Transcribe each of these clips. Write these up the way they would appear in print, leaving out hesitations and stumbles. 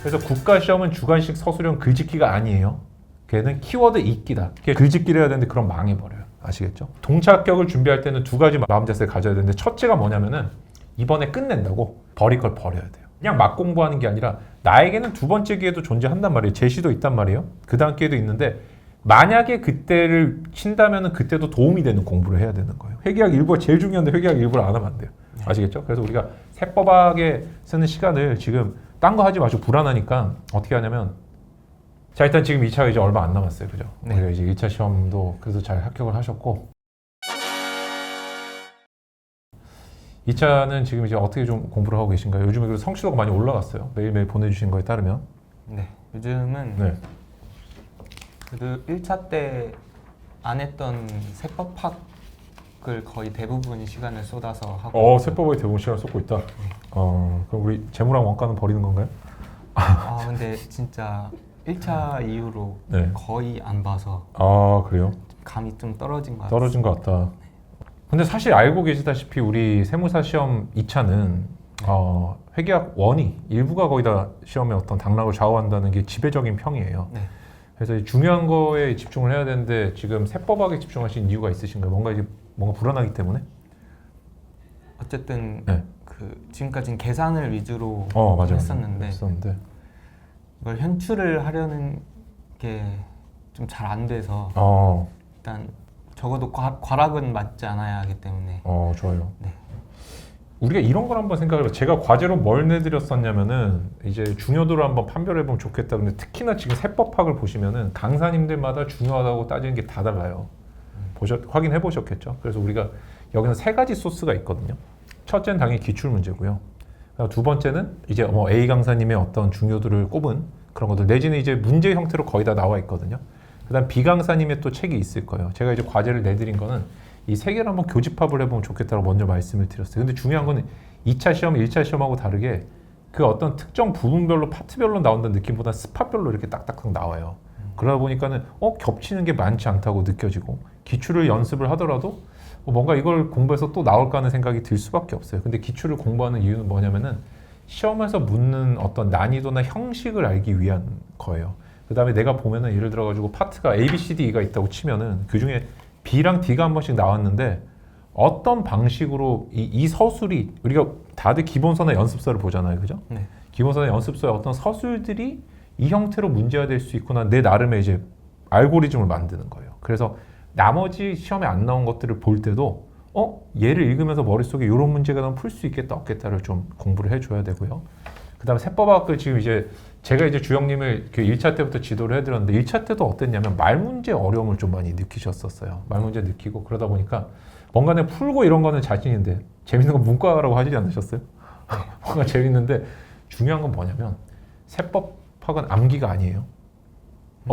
그래서 국가시험은 주관식 서술형 글짓기가 아니에요. 걔는 키워드 읽기다. 걔 글짓기를 해야 되는데 그럼 망해버려요. 아시겠죠? 동차 합격을 준비할 때는 두 가지 마음 자세를 가져야 되는데 첫째가 뭐냐면은 이번에 끝낸다고 버릴 걸 버려야 돼요. 그냥 막 공부하는 게 아니라 나에게는 두 번째 기회도 존재한단 말이에요. 제시도 있단 말이에요. 그 다음 기회도 있는데 만약에 그때를 친다면은 그때도 도움이 되는 공부를 해야 되는 거예요. 회계학 일부가 제일 중요한데 회계학 일부를 안 하면 안 돼요. 아시겠죠? 그래서 우리가 세법학에 쓰는 시간을 지금 딴 거 하지 마시고 불안하니까 어떻게 하냐면 자 일단 지금 2차가 이제 얼마 안 남았어요. 그죠? 네. 우리가 이제 1차 시험도 그래도 잘 합격을 하셨고 2차는 지금 이제 어떻게 좀 공부를 하고 계신가요? 요즘에 그래도 성취도가 많이 올라갔어요. 매일매일 보내주신 거에 따르면. 네. 요즘은 네. 그래도 1차 때 안 했던 세법학을 거의 대부분 시간을 쏟아서 하고 세법에 대부분 시간을 쏟고 있다. 그럼 우리 재무랑 원가는 버리는 건가요? 근데 진짜 1차 이후로 네. 거의 안 봐서 그래요? 감이 좀 떨어진 것 같아요. 떨어진 것 같다. 근데 사실 알고 계시다시피 우리 세무사 시험 2차는 회계학 원이 일부가 거의 다 시험의 어떤 당락을 좌우한다는 게 지배적인 평이에요. 네. 그래서 중요한 거에 집중을 해야 되는데 지금 세법학에 집중하신 이유가 있으신가요? 뭔가 불안하기 때문에? 어쨌든 네. 그 지금까지는 계산을 위주로 맞아요. 했었는데 했었는데. 이걸 현출을 하려는 게 좀 잘 안 돼서 일단 적어도 과락은 맞지 않아야 하기 때문에 좋아요. 네. 우리가 이런 걸 한번 생각을 해요. 제가 과제로 뭘 내드렸었냐면은 이제 중요도를 한번 판별해보면 좋겠다. 근데 특히나 지금 세법학을 보시면은 강사님들마다 중요하다고 따지는 게 다 달라요. 확인해 보셨겠죠? 그래서 우리가 여기는 세 가지 소스가 있거든요. 첫째는 당연히 기출 문제고요. 두 번째는 이제 A 강사님의 어떤 중요도를 꼽은 그런 것들 내지는 이제 문제 형태로 거의 다 나와 있거든요. 그다음 B 강사님의 또 책이 있을 거예요. 제가 이제 과제를 내드린 거는 이 세 개를 한번 교집합을 해보면 좋겠다고 먼저 말씀을 드렸어요. 근데 중요한 거는 2차 시험, 1차 시험하고 다르게 그 어떤 특정 부분별로 파트별로 나온다는 느낌보다 스팟별로 이렇게 딱딱딱 나와요. 그러다 보니까는 겹치는 게 많지 않다고 느껴지고 기출을 연습을 하더라도 뭔가 이걸 공부해서 또 나올까 하는 생각이 들 수밖에 없어요. 근데 기출을 공부하는 이유는 뭐냐면은 시험에서 묻는 어떤 난이도나 형식을 알기 위한 거예요. 그 다음에 내가 보면은 예를 들어가지고 파트가 A, B, C, D가 있다고 치면은 그 중에 B랑 D가 한 번씩 나왔는데 어떤 방식으로 이 서술이 우리가 다들 기본서나 연습서를 보잖아요. 그죠? 네. 기본서나 연습서에 어떤 서술들이 이 형태로 문제가 될 수 있구나 내 나름의 이제 알고리즘을 만드는 거예요. 그래서 나머지 시험에 안 나온 것들을 볼 때도 얘를 읽으면서 머릿속에 이런 문제가 나면 풀 수 있겠다 없겠다를 좀 공부를 해줘야 되고요. 그 다음에 세법학을 지금 이제 제가 이제 주영님을 그 1차 때부터 지도를 해드렸는데 1차 때도 어땠냐면 말 문제 어려움을 좀 많이 느끼셨었어요. 말 문제 느끼고 그러다 보니까 뭔가 내가 풀고 이런 거는 자신인데 재밌는 건 문과라고 하지 않으셨어요? 뭔가 재밌는데 중요한 건 뭐냐면 세법학은 암기가 아니에요.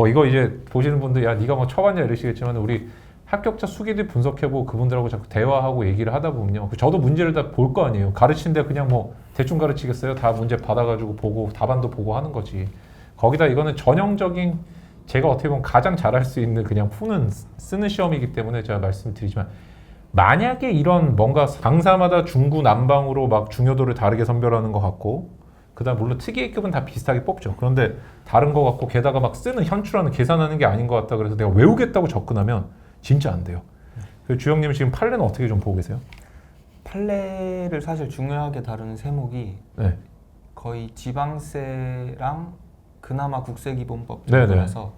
이거 이제 보시는 분들 야 네가 뭐 쳐봤냐 이러시겠지만 우리 합격자 수기들 분석해보고 그분들하고 자꾸 대화하고 얘기를 하다 보면요. 저도 문제를 다 볼 거 아니에요. 가르치는데 그냥 뭐 대충 가르치겠어요? 다 문제 받아가지고 보고 답안도 보고 하는 거지. 거기다 이거는 전형적인 제가 어떻게 보면 가장 잘할 수 있는 그냥 쓰는 시험이기 때문에 제가 말씀드리지만 만약에 이런 뭔가 강사마다 중구 난방으로 막 중요도를 다르게 선별하는 것 같고 그다음 물론 특이급은 다 비슷하게 뽑죠. 그런데 다른 것 같고 게다가 막 쓰는 현출하는 계산하는 게 아닌 것 같다 그래서 내가 외우겠다고 접근하면 진짜 안 돼요. 주영님 지금 판례는 어떻게 좀 보고 계세요? 판례를 사실 중요하게 다루는 세목이 네. 거의 지방세랑 그나마 국세기본법 네네. 정도라서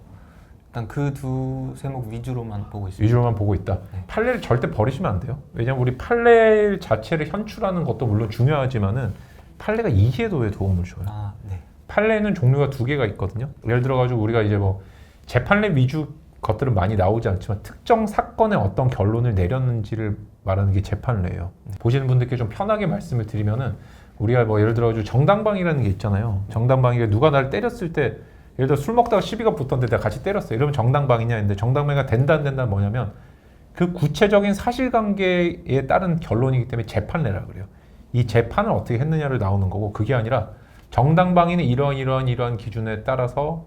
일단 그 두 세목 위주로만 보고 있습니다. 위주로만 보고 있다. 네. 판례를 절대 버리시면 안 돼요. 왜냐면 우리 판례 자체를 현출하는 것도 물론 중요하지만은 판례가 이해도에 도움을 줘요. 네. 판례는 종류가 두 개가 있거든요. 예를 들어가지고 우리가 이제 뭐 재판례 위주 것들은 많이 나오지 않지만 특정 사건에 어떤 결론을 내렸는지를 말하는 게 재판례예요. 보시는 분들께 좀 편하게 말씀을 드리면은 우리가 뭐 예를 들어가지고 정당방위라는 게 있잖아요. 정당방위가 누가 나를 때렸을 때 예를 들어 술 먹다가 시비가 붙었는데 내가 같이 때렸어. 이러면 정당방위냐 했는데 정당방위가 된다 안 된다 뭐냐면 그 구체적인 사실관계에 따른 결론이기 때문에 재판례라 그래요. 이 재판을 어떻게 했느냐를 나오는 거고 그게 아니라 정당방위는 이러한 기준에 따라서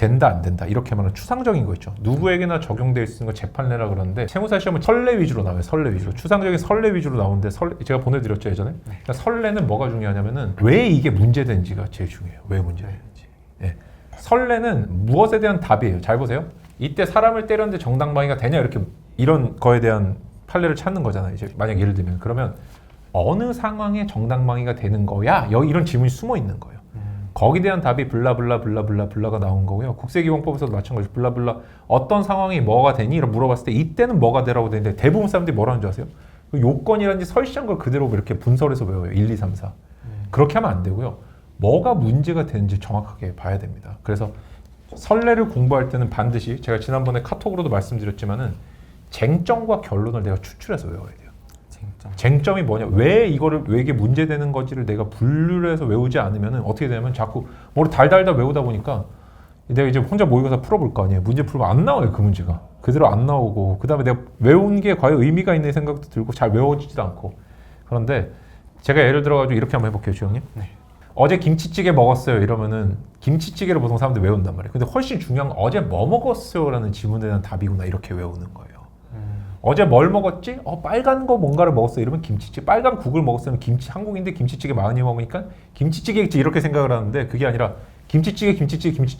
된다 안 된다 이렇게 말하는 추상적인 거 있죠. 누구에게나 적용될 수 있는 거 재판례라 그러는데 세무사 시험은 선례 위주로 나와요. 선례 위주로. 추상적인 선례 위주로 나오는데 제가 보내드렸죠 예전에. 그러니까 선례는 뭐가 중요하냐면은 왜 이게 문제된지가 제일 중요해요. 왜 문제되는지. 예. 선례는 무엇에 대한 답이에요. 잘 보세요. 이때 사람을 때렸는데 정당방위가 되냐 이렇게 이런 거에 대한 판례를 찾는 거잖아요. 이제 만약 예를 들면 그러면 어느 상황에 정당방위가 되는 거야? 여기 이런 질문이 숨어 있는 거예요. 거기에 대한 답이 블라블라가 나온 거고요. 국세기본법에서도 마찬가지로 블라블라 어떤 상황이 뭐가 되니? 이런 물어봤을 때 이때는 뭐가 되라고 되는데 대부분 사람들이 뭐라는 줄 아세요? 그 요건이라든지 설치한 걸 그대로 이렇게 분설해서 외워요. 1, 2, 3, 4. 그렇게 하면 안 되고요. 뭐가 문제가 되는지 정확하게 봐야 됩니다. 그래서 선례를 공부할 때는 반드시 제가 지난번에 카톡으로도 말씀드렸지만은 쟁점과 결론을 내가 추출해서 외워야 돼요. 쟁점이 뭐냐? 왜 이게 문제되는 건지를 내가 분류를 해서 외우지 않으면 어떻게 되냐면 자꾸 뭐를 달달달 외우다 보니까 내가 이제 혼자 모의고사 풀어볼 거 아니에요. 문제 풀면 안 나와요. 그 문제가. 그대로 안 나오고 그 다음에 내가 외운 게 과연 의미가 있는 생각도 들고 잘 외워지지도 않고. 그런데 제가 예를 들어가지고 이렇게 한번 해볼게요. 주영님. 네. 어제 김치찌개 먹었어요. 이러면은 김치찌개를 보통 사람들 외운단 말이에요. 근데 훨씬 중요한 건 어제 뭐 먹었어요? 라는 질문에 대한 답이구나. 이렇게 외우는 거예요. 어제 뭘 먹었지? 빨간 거 뭔가를 먹었어. 이러면 김치찌개. 빨간 국을 먹었으면 한국인데 김치찌개 많이 먹으니까 김치찌개겠지 이렇게 생각을 하는데 그게 아니라 김치찌개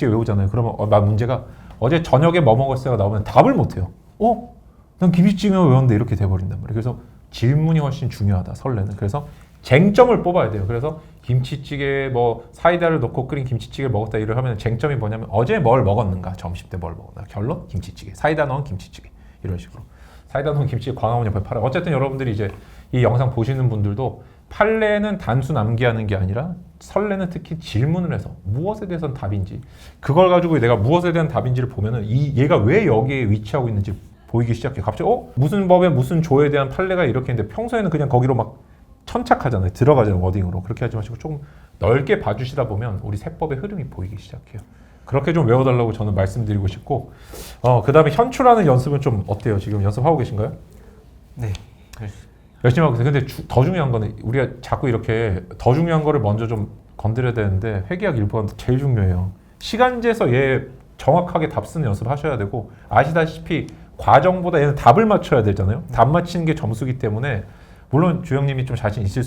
외우잖아요. 그러면 나 문제가 어제 저녁에 뭐 먹었어요가 나오면 답을 못 해요. 난 김치찌개만 외웠는데 이렇게 돼버린단 말이에요. 그래서 질문이 훨씬 중요하다. 설레는. 그래서 쟁점을 뽑아야 돼요. 그래서 김치찌개 사이다를 넣고 끓인 김치찌개를 먹었다 이를 하면 쟁점이 뭐냐면 어제 뭘 먹었는가? 점심 때 뭘 먹었나? 결론? 김치찌개. 사이다 넣은 김치찌개. 이런 식으로. 사이다 넣은 김치찌개 광화문 옆에 팔아요. 어쨌든 여러분들이 이제 이 영상 보시는 분들도 판례는 단순 암기하는 게 아니라 설례는 특히 질문을 해서 무엇에 대해서는 답인지 그걸 가지고 내가 무엇에 대한 답인지를 보면은 얘가 왜 여기에 위치하고 있는지 보이기 시작해요. 갑자기 무슨 법에 무슨 조에 대한 판례가 이렇게 있는데 평소에는 그냥 거기로 막 천착하잖아요. 들어가잖아요. 워딩으로. 그렇게 하지 마시고 조금 넓게 봐주시다 보면 우리 세법의 흐름이 보이기 시작해요. 그렇게 좀 외워달라고 저는 말씀드리고 싶고 그 다음에 현출하는 연습은 좀 어때요? 지금 연습하고 계신가요? 네. 열심히 하고 계세요. 근데 더 중요한 거는 우리가 자꾸 이렇게 더 중요한 거를 먼저 좀 건드려야 되는데 회계학 일부가 제일 중요해요. 시간제에서 얘 정확하게 답 쓰는 연습을 하셔야 되고 아시다시피 과정보다 얘는 답을 맞춰야 되잖아요. 답 맞히는 게 점수기 때문에 물론 주영님이 좀 자신 쓸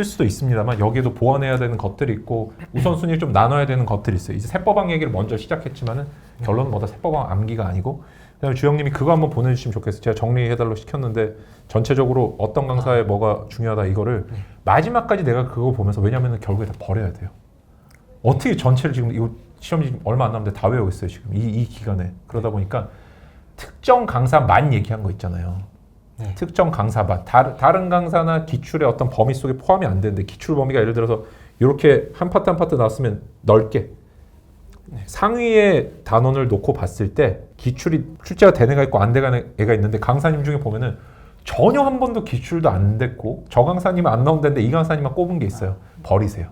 수도 있습니다만 여기에도 보완해야 되는 것들이 있고 우선순위를 좀 나눠야 되는 것들이 있어요. 이제 세법왕 얘기를 먼저 시작했지만은 결론은 뭐다 세법왕 암기가 아니고 그다음에 주영님이 그거 한번 보내주시면 좋겠어요. 제가 정리해달라고 시켰는데 전체적으로 어떤 강사에 뭐가 중요하다 이거를 마지막까지 내가 그거 보면서 왜냐면은 결국에 다 버려야 돼요. 어떻게 전체를 지금 이거 시험이 얼마 안 남는데 다 외우겠어요 지금 이 기간에. 그러다 보니까 특정 강사만 얘기한 거 있잖아요. 네. 특정 강사반 다른 강사나 기출의 어떤 범위 속에 포함이 안 되는데 기출 범위가 예를 들어서 이렇게 한 파트 한 파트 나왔으면 넓게 상위의 단원을 놓고 봤을 때 기출이 출제가 된 애가 있고 안 된 애가 있는데 강사님 중에 보면은 전혀 한 번도 기출도 안 됐고 저 강사님은 안 나온다는데 이 강사님만 꼽은 게 있어요. 버리세요.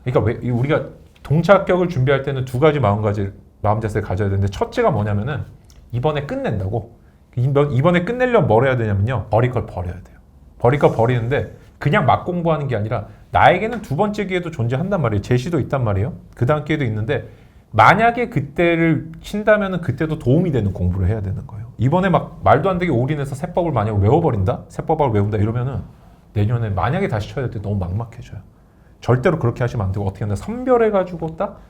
그러니까 왜 우리가 동차 합격을 준비할 때는 두 가지 마음 자세를 가져야 되는데 첫째가 뭐냐면은 이번에 끝낸다고 이번에 끝내려면 뭘 해야 되냐면요. 버릴 걸 버려야 돼요. 버릴 걸 버리는데 그냥 막 공부하는 게 아니라 나에게는 두 번째 기회도 존재한단 말이에요. 제시도 있단 말이에요. 그 다음 기회도 있는데 만약에 그때를 친다면 그때도 도움이 되는 공부를 해야 되는 거예요. 이번에 막 말도 안 되게 올인해서 세법을 만약 외워버린다? 세법을 외운다 이러면은 내년에 만약에 다시 쳐야 될 때 너무 막막해져요. 절대로 그렇게 하시면 안 되고 어떻게 하냐 선별해가지고 딱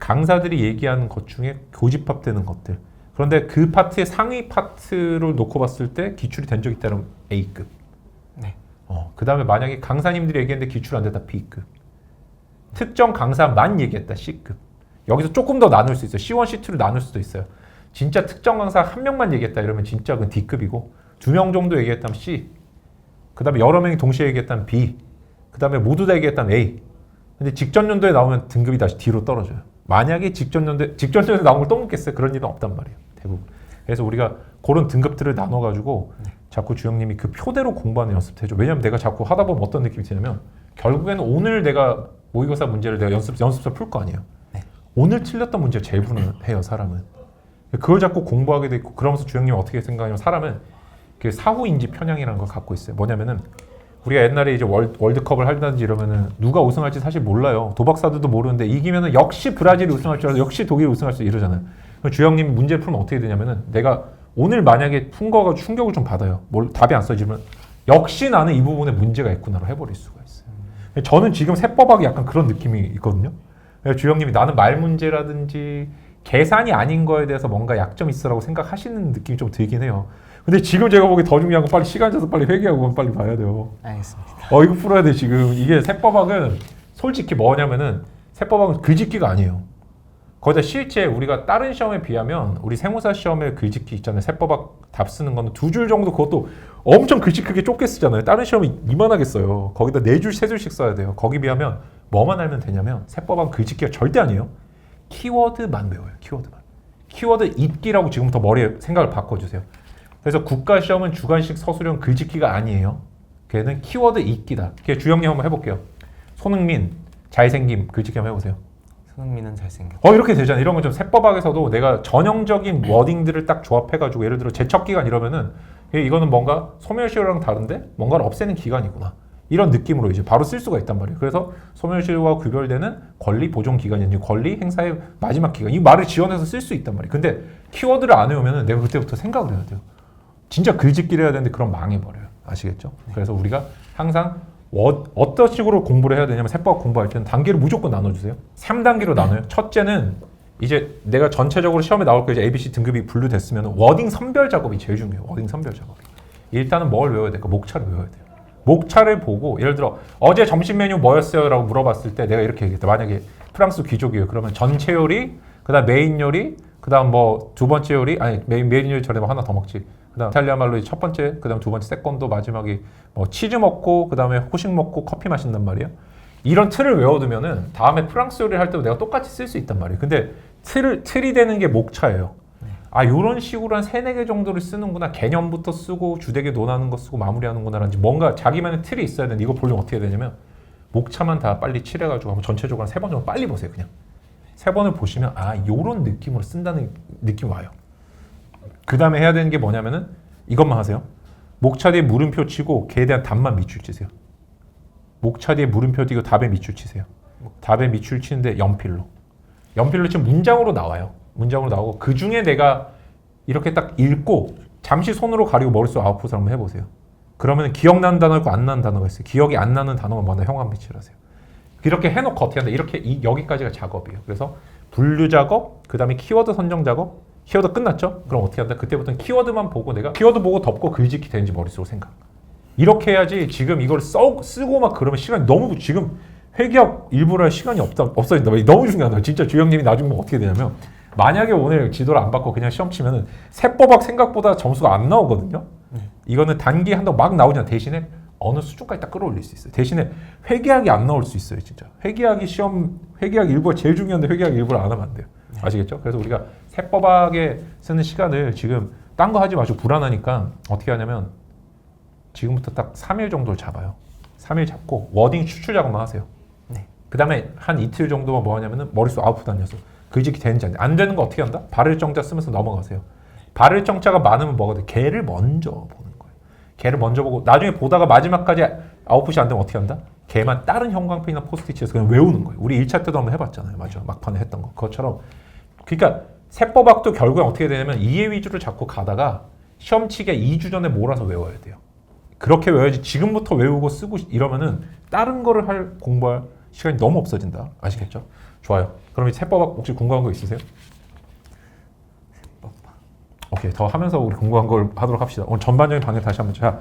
강사들이 얘기하는 것 중에 교집합되는 것들 그런데 그 파트의 상위 파트를 놓고 봤을 때 기출이 된 적이 있다면 A급. 네. 그 다음에 만약에 강사님들이 얘기했는데 기출 안 됐다 B급. 특정 강사만 얘기했다 C급. 여기서 조금 더 나눌 수 있어요. C1, C2를 나눌 수도 있어요. 진짜 특정 강사 한 명만 얘기했다 이러면 진짜 그건 D급이고 2명 정도 얘기했다면 C. 그 다음에 여러 명이 동시에 얘기했다면 B. 그 다음에 모두 다 얘기했다면 A. 근데 직전 연도에 나오면 등급이 다시 D로 떨어져요. 만약에 직전 연도에 나온 걸 또 묻겠어요? 그런 일은 없단 말이에요. 대부분. 그래서 우리가 그런 등급들을 나눠가지고 자꾸 주영님이 그 표대로 공부하는 연습도 해줘. 왜냐면 내가 자꾸 하다 보면 어떤 느낌이 드냐면 결국에는 오늘 내가 모의고사 문제를 내가 연습서 풀 거 아니에요. 네. 오늘 틀렸던 문제 제일 해요 사람은. 그걸 자꾸 공부하게 돼 있고 그러면서 주영님이 어떻게 생각하냐면 사람은 그 사후인지 편향이라는 걸 갖고 있어요. 뭐냐면은 우리가 옛날에 이제 월드컵을 한다든지 이러면은 누가 우승할지 사실 몰라요. 도박사들도 모르는데 이기면은 역시 브라질이 우승할 줄 알고 역시 독일이 우승할 줄 이러잖아요. 그럼 주영님이 문제를 풀면 어떻게 되냐면은 내가 오늘 만약에 푼 거가 충격을 좀 받아요. 답이 안 써지면 역시 나는 이 부분에 문제가 있구나로 해버릴 수가 있어요. 저는 지금 세법학이 약간 그런 느낌이 있거든요. 주영님이 나는 말 문제라든지 계산이 아닌 거에 대해서 뭔가 약점이 있어라고 생각하시는 느낌이 좀 들긴 해요. 근데 지금 제가 보기 더 중요한 건 빨리 시간 줘서 빨리 회계하고 빨리 봐야 돼요. 알겠습니다. 이거 풀어야 돼 지금. 이게 세법학은 솔직히 뭐냐면은 세법학은 글짓기가 아니에요. 거기다 실제 우리가 다른 시험에 비하면 우리 세무사 시험에 글짓기 있잖아요. 세법학 답 쓰는 거는 2줄 정도 그것도 엄청 글씨 크게 좁게 쓰잖아요. 다른 시험이 이만하게 써요. 거기다 4줄, 3줄씩 써야 돼요. 거기 비하면 뭐만 알면 되냐면 세법학은 글짓기가 절대 아니에요. 키워드만 외워요. 키워드 읽기라고 지금부터 머리에 생각을 바꿔주세요. 그래서 국가시험은 주관식 서술형 글짓기가 아니에요. 걔는 키워드 읽기다. 주영님 한번 해볼게요. 손흥민, 잘생김 글짓기 한번 해보세요. 손흥민은 잘생겼다. 이렇게 되잖아요. 이런 건 좀 세법학에서도 내가 전형적인 워딩들을 딱 조합해가지고 예를 들어 제척기간 이러면은 이거는 뭔가 소멸시효랑 다른데 뭔가를 없애는 기간이구나. 이런 느낌으로 이제 바로 쓸 수가 있단 말이에요. 그래서 소멸시효와 구별되는 권리 보존 기간이 권리 행사의 마지막 기간. 이 말을 지원해서 쓸 수 있단 말이에요. 근데 키워드를 안 외우면은 내가 그때부터 생각을 해야 돼요. 진짜 글짓기를 해야 되는데 그럼 망해버려요. 아시겠죠? 그래서 우리가 항상 어떤 식으로 공부를 해야 되냐면 세법학 공부할 때는 단계를 무조건 나눠주세요. 3단계로 나눠요. 첫째는 이제 내가 전체적으로 시험에 나올 거 이제 ABC 등급이 분류됐으면 워딩 선별 작업이 제일 중요해요. 워딩 선별 작업이. 일단은 뭘 외워야 될까? 목차를 외워야 돼요. 목차를 보고 예를 들어 어제 점심 메뉴 뭐였어요? 라고 물어봤을 때 내가 이렇게 얘기했다. 만약에 프랑스 귀족이에요. 그러면 전체 요리, 그 다음 메인 요리, 그 다음 뭐 두 번째 요리, 아니 메인 요리 전에 뭐 하나 더 먹지. 그 다음 이탈리아 말로 첫 번째, 그 다음 두 번째 세컨도, 마지막이 뭐 치즈 먹고 그 다음에 후식 먹고 커피 마신단 말이에요. 이런 틀을 외워두면은 다음에 프랑스 요리를 할 때도 내가 똑같이 쓸 수 있단 말이에요. 근데 틀이 되는 게 목차예요. 요런 식으로 한 3-4개 정도를 쓰는구나. 개념부터 쓰고 주되게 논하는 거 쓰고 마무리하는구나 라든지 뭔가 자기만의 틀이 있어야 되는데 이거 보려면 어떻게 해야 되냐면 목차만 다 빨리 칠해가지고 한번 전체적으로 한 3번 정도 빨리 보세요. 그냥 3번을 보시면 요런 느낌으로 쓴다는 느낌이 와요. 그 다음에 해야 되는 게 뭐냐면은 이것만 하세요. 목차 뒤에 물음표 치고 걔에 대한 답만 밑줄 치세요. 목차 뒤에 물음표 띄고 답에 밑줄 치세요. 답에 밑줄 치는데 연필로 치면 문장으로 나와요. 문장으로 나오고 그 중에 내가 이렇게 딱 읽고 잠시 손으로 가리고 머릿속 아웃풋을 한번 해보세요. 그러면 기억나는 단어가 있고 안 나는 단어가 있어요. 기억이 안 나는 단어만 먼저 형광 빛을 하세요. 이렇게 해놓고 어떻게 한다. 이렇게 여기까지가 작업이에요. 그래서 분류 작업, 그 다음에 키워드 선정 작업. 키워드 끝났죠? 그럼 어떻게 한다? 그때부터는 키워드만 보고 내가 키워드 보고 덮고 글짓기 되는지 머릿속으로 생각. 이렇게 해야지 지금 이걸 쓰고 막 그러면 시간이 너무 지금 회계학 일부러 할 시간이 없어진다. 너무 중요하다. 진짜 주영님이 나중에 어떻게 되냐면 만약에 오늘 지도를 안 받고 그냥 시험 치면은 세법학 생각보다 점수가 안 나오거든요. 이거는 단기 한다고 막 나오잖아. 대신에 어느 수준까지 딱 끌어올릴 수 있어요. 대신에 회계학이 안 나올 수 있어요. 진짜 회계학 일부가 제일 중요한데 회계학 일부를 안 하면 안 돼요. 아시겠죠? 그래서 우리가 세법학에 쓰는 시간을 지금 딴 거 하지 마시고 불안하니까 어떻게 하냐면 지금부터 딱 3일 정도를 잡아요. 3일 잡고 워딩 추출 작업만 하세요. 그 다음에 한 이틀 정도만 뭐 하냐면은 머릿속 아웃풋 다녀서 글짓기 되는지 안 되는 거 어떻게 한다? 발을 정자 쓰면서 넘어가세요. 발을 정자가 많으면 뭐가 돼? 걔를 먼저 보는 거예요. 걔를 먼저 보고 나중에 보다가 마지막까지 아웃풋이 안 되면 어떻게 한다? 걔만 다른 형광펜이나 포스트잇에서 그냥 외우는 거예요. 우리 1차 때도 한번 해봤잖아요. 맞아. 막판에 했던 거. 그것처럼 그러니까 세법학도 결국엔 어떻게 되냐면 이해 위주를 잡고 가다가 시험 치기에 2주 전에 몰아서 외워야 돼요. 그렇게 외워야지 지금부터 외우고 쓰고 이러면은 다른 거를 공부할 시간이 너무 없어진다. 아시겠죠? 좋아요. 그럼 이 세법학 혹시 궁금한 거 있으세요? 오케이. 더 하면서 우리 궁금한 걸 하도록 합시다. 오늘 전반적인 방향 다시 한번 자.